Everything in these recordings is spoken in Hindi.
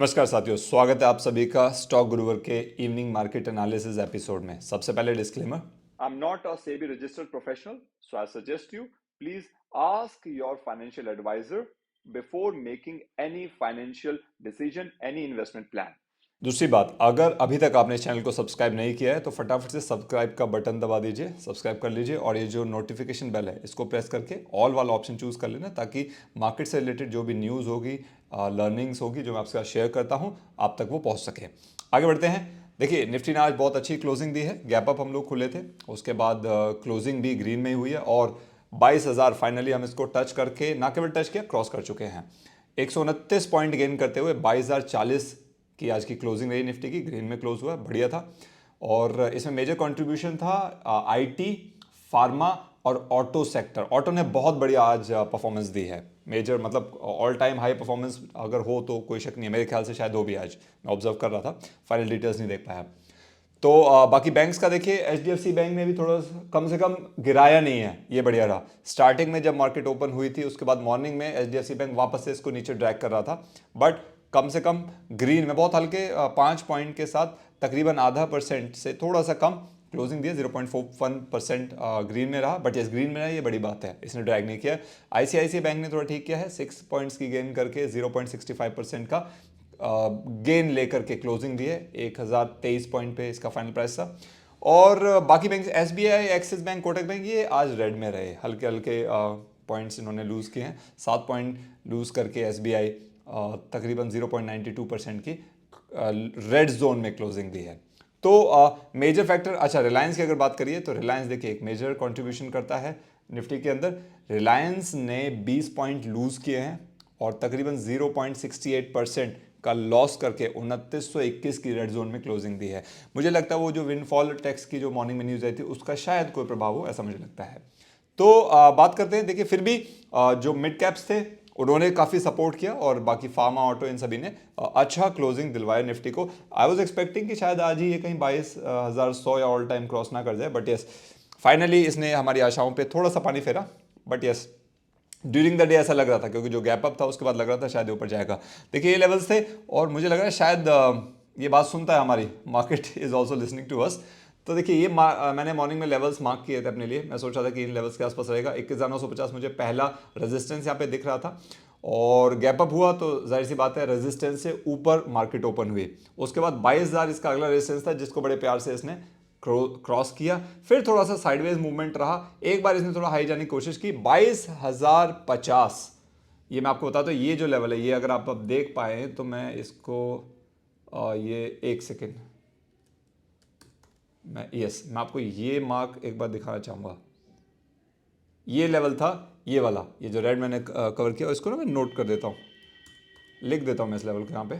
नमस्कार साथियों, स्वागत है आप सभी का स्टॉक गुरुवर के इवनिंग मार्केट एनालिसिस एपिसोड में। सबसे पहले disclaimer, I'm not a SEBI registered professional, so I suggest you please ask your financial advisor before making any financial decision, any investment plan. दूसरी बात, अगर अभी तक आपने इस चैनल को सब्सक्राइब नहीं किया है तो फटाफट से सब्सक्राइब का बटन दबा दीजिए, सब्सक्राइब कर लीजिए और ये जो नोटिफिकेशन बेल है इसको प्रेस करके ऑल वाला ऑप्शन चूज कर लेना, ताकि मार्केट से रिलेटेड जो भी न्यूज़ होगी, लर्निंग्स होगी, जो मैं आपके साथ शेयर करता हूँ, आप तक वो पहुँच सके। आगे बढ़ते हैं। देखिए, निफ्टी ने आज बहुत अच्छी क्लोजिंग दी है। गैप अप हम लोग खुले थे, उसके बाद क्लोजिंग भी ग्रीन में ही हुई है और 22,000 फाइनली हम इसको टच करके, ना केवल टच किया, क्रॉस कर चुके हैं। 129 पॉइंट गेन करते हुए 22,040 की आज की क्लोजिंग रही निफ्टी की। ग्रीन में क्लोज हुआ, बढ़िया था। और इसमें मेजर कंट्रीब्यूशन था आईटी, फार्मा और ऑटो सेक्टर। ऑटो ने बहुत बढ़िया आज परफॉर्मेंस दी है, मेजर मतलब ऑल टाइम हाई परफॉर्मेंस अगर हो तो कोई शक नहीं है, मेरे ख्याल से शायद हो भी। आज मैं ऑब्जर्व कर रहा था, फाइनल डिटेल्स नहीं देख पाया। तो बाकी बैंक्स का देखिए, एचडीएफसी बैंक ने भी थोड़ा कम से कम गिराया नहीं है, ये बढ़िया रहा। स्टार्टिंग में जब मार्केट ओपन हुई थी, उसके बाद मॉर्निंग में एचडीएफसी बैंक वापस से इसको नीचे ड्रैग कर रहा था, बट कम से कम ग्रीन में बहुत हल्के 5 पॉइंट के साथ तकरीबन आधा परसेंट से थोड़ा सा कम क्लोजिंग दिया। 0.41% ग्रीन में रहा, बट यस ग्रीन में रहा, ये बड़ी बात है, इसने ड्रैग नहीं किया। आईसीआईसीआई बैंक ने थोड़ा ठीक किया है, 6 पॉइंट्स की गेन करके 0.65% का गेन लेकर के क्लोजिंग दी है। 1023 पॉइंट पे इसका फाइनल प्राइस था। और बाकी bank, SBI, axis bank, Kotak bank, ये आज रेड में रहे, हल्के हल्के पॉइंट्स इन्होंने लूज किए हैं। 7 पॉइंट लूज करके एसबीआई तकरीबन 0.92% की रेड जोन में क्लोजिंग दी है। तो मेजर फैक्टर, अच्छा रिलायंस की अगर बात करिए तो रिलायंस देखिए एक मेजर कंट्रीब्यूशन करता है निफ्टी के अंदर। रिलायंस ने 20 पॉइंट लूज किए हैं और तकरीबन 0.68% का लॉस करके 2921 की रेड जोन में क्लोजिंग दी है। मुझे लगता है वो जो विंडफॉल टैक्स की जो मॉर्निंग में न्यूज़ आई थी उसका शायद कोई प्रभाव हो, ऐसा मुझे लगता है। तो बात करते हैं, देखिए फिर भी जो मिड कैप्स थे उन्होंने काफ़ी सपोर्ट किया और बाकी फार्मा, ऑटो, इन सभी ने अच्छा क्लोजिंग दिलवाया निफ्टी को। आई वाज एक्सपेक्टिंग कि शायद आज ही ये कहीं 22,100 या ऑल टाइम क्रॉस ना कर जाए, बट यस फाइनली इसने हमारी आशाओं पे थोड़ा सा पानी फेरा। But yes during the day ऐसा लग रहा था, क्योंकि जो गैप अप था उसके बाद लग रहा था शायद ऊपर जाएगा। देखिए ये लेवल्स थे और मुझे लग रहा है शायद ये बात सुनता है हमारी market, is also listening to us. तो देखिए ये मैंने मॉर्निंग में लेवल्स मार्क किए थे अपने लिए। मैं सोच रहा था कि इन लेवल्स के आसपास रहेगा। 21,950 मुझे पहला रेजिस्टेंस यहाँ पे दिख रहा था और गैप अप हुआ तो जाहिर सी बात है रेजिस्टेंस से ऊपर मार्केट ओपन हुई। उसके बाद 22,000 इसका अगला रेजिस्टेंस था, जिसको बड़े प्यार से इसने क्रॉस किया। फिर थोड़ा सा साइडवेज मूवमेंट रहा, एक बार इसने थोड़ा हाई जाने की कोशिश की, 22,050। ये मैं आपको बताता हूँ, ये जो लेवल है, ये अगर आप अब देख पाए तो मैं इसको ये एक सेकेंड, मैं आपको ये मार्क एक बार दिखाना चाहूँगा। ये लेवल था, ये वाला, ये जो रेड मैंने कवर किया, इसको ना मैं नोट कर देता हूँ, लिख देता हूँ मैं इस लेवल को यहाँ पे,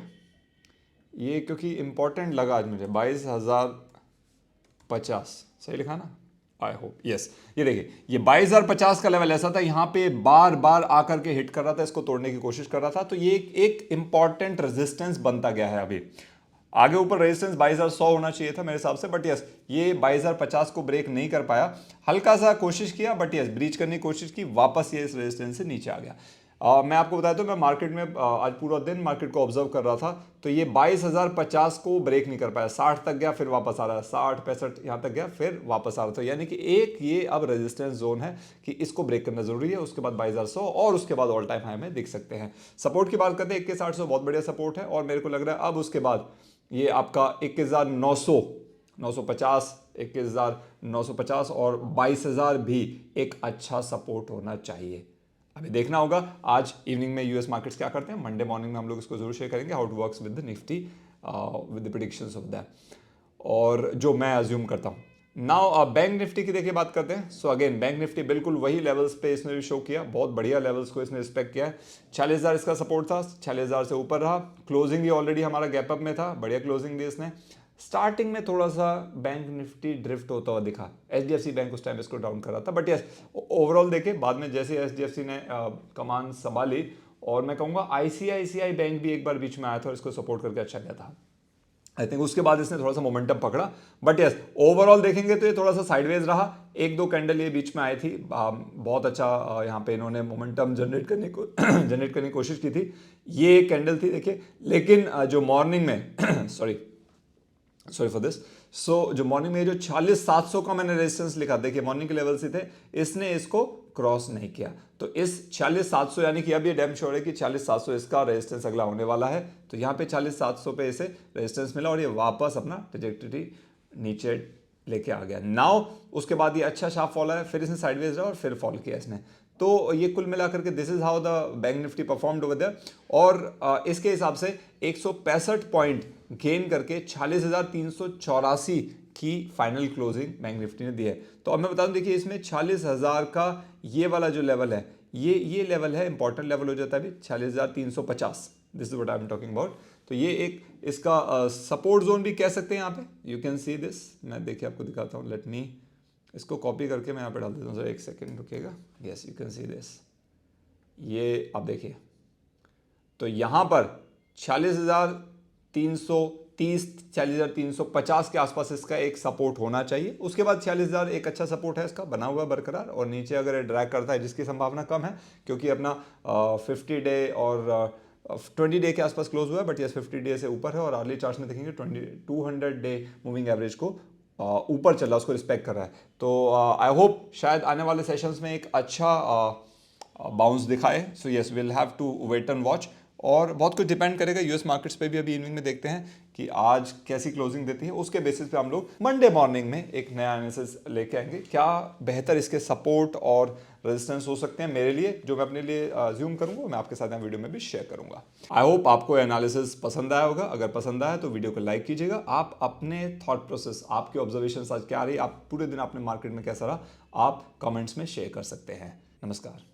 ये क्योंकि इंपॉर्टेंट लगा आज मुझे। 22,050 सही लिखा ना, आई होप यस। ये देखिए, ये 22,050 का लेवल ऐसा था, यहाँ पे बार बार आकर के हिट कर रहा था, इसको तोड़ने की कोशिश कर रहा था। तो ये एक इंपॉर्टेंट रेजिस्टेंस बनता गया है। अभी आगे ऊपर रेजिस्टेंस 22,100 होना चाहिए था मेरे हिसाब से, बट यस ये 22,050 को ब्रेक नहीं कर पाया। हल्का सा कोशिश किया, बट यस ब्रीच करने की कोशिश की, वापस ये इस रेजिस्टेंस से नीचे आ गया। मैं आपको बताया तो मैं मार्केट में आज पूरा दिन मार्केट को ऑब्जर्व कर रहा था, तो ये 22,050 को ब्रेक नहीं कर पाया। 60 तक गया, फिर वापस आ रहा है, 60 65 यहाँ तक गया, फिर वापस आ रहा था। यानी कि एक ये अब रेजिस्टेंस जोन है कि इसको ब्रेक करना जरूरी है। उसके बाद 22,100 और उसके बाद ऑल टाइम हाई में दिख सकते हैं। सपोर्ट की बात करते हैं, 21,800 बहुत बढ़िया सपोर्ट है और मेरे को लग रहा है अब उसके बाद ये आपका 21,900, 950, 21,950 और 22,000 भी एक अच्छा सपोर्ट होना चाहिए। अभी देखना होगा आज इवनिंग में यूएस मार्केट्स क्या करते हैं। मंडे मॉर्निंग में हम लोग इसको जरूर शेयर करेंगे, how it works with the Nifty, with the predictions of that, और जो मैं अज्यूम करता हूं। नाउ बैंक निफ्टी की देखिए बात करते हैं। सो अगेन बैंक निफ्टी बिल्कुल वही लेवल्स पे इसने भी शो किया, बहुत बढ़िया लेवल्स को इसने रिस्पेक्ट किया है। 46,000 इसका सपोर्ट था, 46,000 से ऊपर रहा। क्लोजिंग ही ऑलरेडी हमारा गैप अप में था, बढ़िया क्लोजिंग दी इसने। स्टार्टिंग में थोड़ा सा बैंक निफ्टी ड्रिफ्ट होता हुआ दिखा, एचडीएफसी बैंक उस टाइम इसको डाउन कर रहा था, बट यस ओवरऑल देखे बाद में जैसे एचडीएफसी ने कमान संभाली, और मैं कहूँगा आईसीआईसीआई बैंक भी एक बार बीच में आया था और इसको सपोर्ट करके अच्छा गया था। आई थिंक उसके बाद इसने थोड़ा सा मोमेंटम पकड़ा, बट यस ओवरऑल देखेंगे तो ये थोड़ा सा साइडवेज रहा। एक दो कैंडल ये बीच में आई थी, बहुत अच्छा यहाँ पे इन्होंने मोमेंटम जनरेट करने की कोशिश की थी। ये एक कैंडल थी देखिए, लेकिन जो मॉर्निंग में सॉरी फॉर दिस, सो जो मॉर्निंग में जो 46,700 का मैंने रेजिस्टेंस लिखा, देखिए मॉर्निंग के लेवल से थे, इसने इसको क्रॉस नहीं किया। तो इस 46,700 यानी कि अब ये डैम श्योर है कि 46,700 इसका रेजिस्टेंस अगला होने वाला है। तो यहाँ पे 46,700 पे इसे रेजिस्टेंस मिला और ये वापस अपना ट्रैजेक्टरी नीचे लेके आ गया। नाउ उसके बाद ये अच्छा शार्प फॉल है, फिर इसने साइडवेज रहा और फिर फॉल किया इसने। तो ये कुल मिलाकर के this is how the bank Nifty performed over there. और इसके हिसाब से 165 पॉइंट गेन करके 46,384 की फाइनल क्लोजिंग बैंक निफ्टी ने दी है। तो अब मैं बता दूं, देखिए इसमें 40,000 का ये वाला जो लेवल है, ये लेवल है, इंपॉर्टेंट लेवल हो जाता है अभी 40,350। This is what I am talking about. तो ये एक इसका सपोर्ट जोन भी कह सकते हैं यहाँ पे। यू कैन सी दिस, मैं देखिए आपको दिखाता हूँ, लेट मी इसको कॉपी करके मैं यहाँ पे डाल देता हूँ, सर एक सेकेंड रुकिएगा। Yes you can see this, ये आप देखिए, तो यहाँ पर 40,330 40,350 के आसपास इसका एक सपोर्ट होना चाहिए। उसके बाद 40,000 एक अच्छा सपोर्ट है इसका बना हुआ बरकरार, और नीचे अगर ये ड्रैग करता है, जिसकी संभावना कम है क्योंकि अपना 50 डे और 20 डे के आसपास क्लोज हुआ है, बट यस 50 डे से ऊपर है और अर्ली चार्ट्स में देखेंगे 200 डे मूविंग एवरेज को ऊपर चल रहा है, उसको रिस्पेक्ट कर रहा है। तो आई होप शायद आने वाले सेशंस में एक अच्छा बाउंस दिखाए। So yes will have to wait and watch, और बहुत कुछ डिपेंड करेगा यूएस मार्केट्स पे भी। अभी इवनिंग में देखते हैं कि आज कैसी क्लोजिंग देती है, उसके बेसिस पे हम लोग मंडे मॉर्निंग में एक नया एनालिसिस लेके आएंगे। क्या बेहतर इसके सपोर्ट और रेजिस्टेंस हो सकते हैं मेरे लिए, जो मैं अपने लिए ज्यूम करूंगा, मैं आपके साथ यहाँ वीडियो में भी शेयर करूंगा। आई होप आपको एनालिसिस पसंद आया होगा। अगर पसंद आया तो वीडियो को लाइक कीजिएगा। आप अपने थॉट प्रोसेस, आपके ऑब्जर्वेशन आज क्या रही, आप पूरे दिन आपने मार्केट में कैसा रहा, आप कमेंट्स में शेयर कर सकते हैं। नमस्कार।